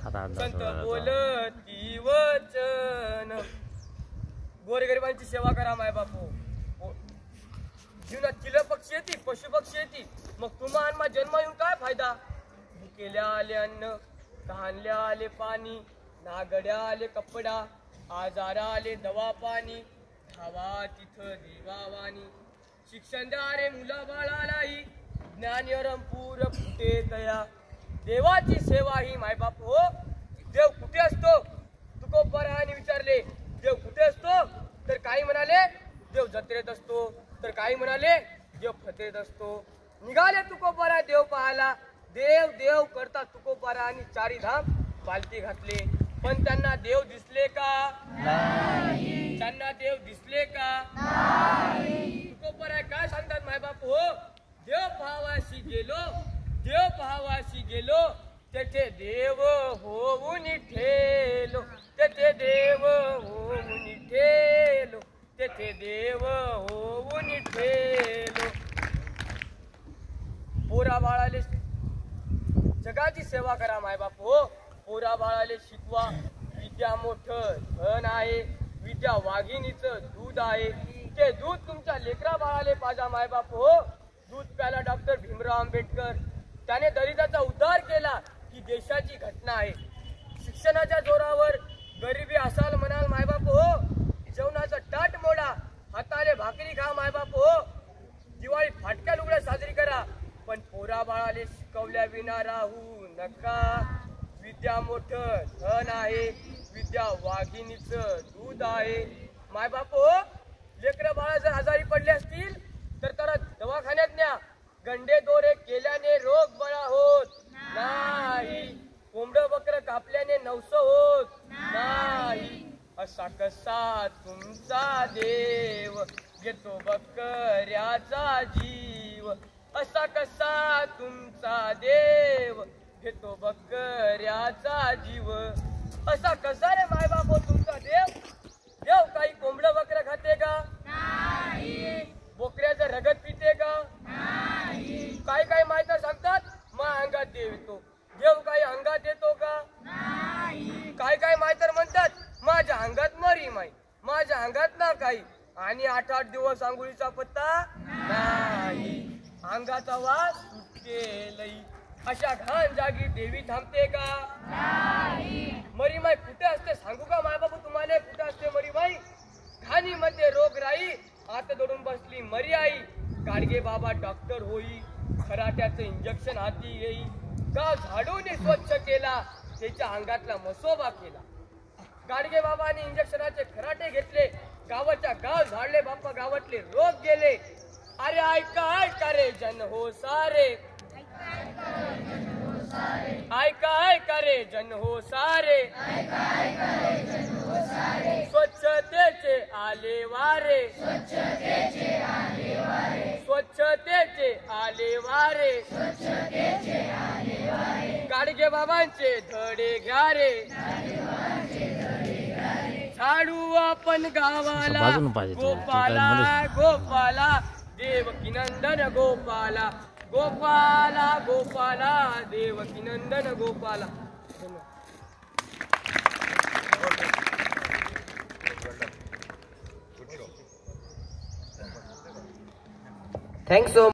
संत बोलती वचन, गोरगरिबांची सेवा करा माय बापू. जीवनात किल पक्षी येते, पशु पक्षी येते, मग तुम्हा आणि माझा जन्म येऊन काय फायदा. भुकेल्या आले अन्न, तहानल्या आले पाणी, नागड्या आले कपडा, आजारा आले दवा पाणी, धावा तिथं देवावानी. शिक्षण द्या रे मुला बाळालाही, ज्ञानरम पूर फुटे तया. देवाची सेवा ही माय बाप हो. देव कुठे असतो. तुकोबाराने विचारले देव कुठे असतो, तर काही म्हणाले देव जत्रेत असतो, तर काही म्हणाले देव फतेत असतो. निघाले तुकोबारा देव पाहायला. देव देव करता तुकोबारा आणि चारी धाम पालती घातले. पण त्यांना देव दिसले का नाही. त्यांना देव दिसले का नाही. तुकोबारा काय सांगतात माय बाप हो. देव पाहावाशी गेलो, देव पाहावाशी गेलो, तेथे देव होऊन ठेलो, तेथे देव होऊन ठेलो, तेथे देव होऊन ठेलो. पोरा बाळाले जगाची सेवा करा माय बाप हो. पोरा बाळाले शिकवा, विद्या मोठं धन आहे, विद्या वाघिणीचं दूध आहे. ते दूध तुमच्या लेकरा बाळाले पाजा माय बाप हो. दूध प्याला डॉक्टर भीमराव आंबेडकर, त्याने दलिताचा उद्धार केला ही देशाची घटना आहे. शिक्षणाच्या जोरावर गरिबी असाल म्हणाल मायबाप हो. जेवणाचा ताट मोडा, हाताने भाकरी खा मायबाप हो. दिवाळी फाटक्या लुगड्या साजरी करा, पण पोरा बाळाले शिकवल्या विना राहू नका. विद्या मोठं धन आहे, विद्या वाघिणीचं दूध आहे मायबाप हो. लेकरं बाळा जर आजारी पडले असतील तर त्याला दवाखान्यात न्या. गंडे दोरे केल्याने रोग बळा होत नाही, कोंबडं बकर कापल्याने नवस होत नाही. असा कसा तुमचा देव घेतो बकऱ्याचा जीव, असा कसा तुमचा देव घेतो बकऱ्याचा जीव. असा कसा रे माय बाप तुमचा देव. देव काही कोंबडं बकर खाते का नाही. बोकऱ्याचं रगत पिते का नाही. काय काय माहिती सांगतात मा अंगात देव येतो. देव काही अंगात येतो का नाही. काय काय माहिती म्हणतात माझ्या अंगात मरी माई, माझ्या अंगात ना काही. आणि 8-8 दिवस आंघोळीचा पत्ता नाही. अंगाचा वास सुटते लई. अशा घाण जागी देवी थांबते का नाही. मरी माई कुठे असते सांगू का माय बाबू तुम्हाला. कुठे असते मरी माई. घाणी मध्ये रोग राई, हात जोडून बसली मरी आई. गाडगे बाबा डॉक्टर होई, खराट्याचं इंजेक्शन हाती येई. गाव झाडून स्वच्छ केला, त्याच्या अंगातला मसोबा केला. गाडगे बाबांनी इंजेक्शनाचे खराटे घेतले, गावाच्या गाव झाडले बाप्पा, गावातले रोग गेले. अरे ऐका ऐका रे जन हो सारे, ऐका ऐका रे जन हो सारे, स्वच्छतेचे आले वारे, स्वच्छतेचे आले वारे, गाडगे बाबांचे धडे घ्या रे. झाडू आपण गावाला, गोपाला गोपाला देवकी नंदन गोपाला, गोपाला गोपाला देवकी नंदन गोपाला. Thanks so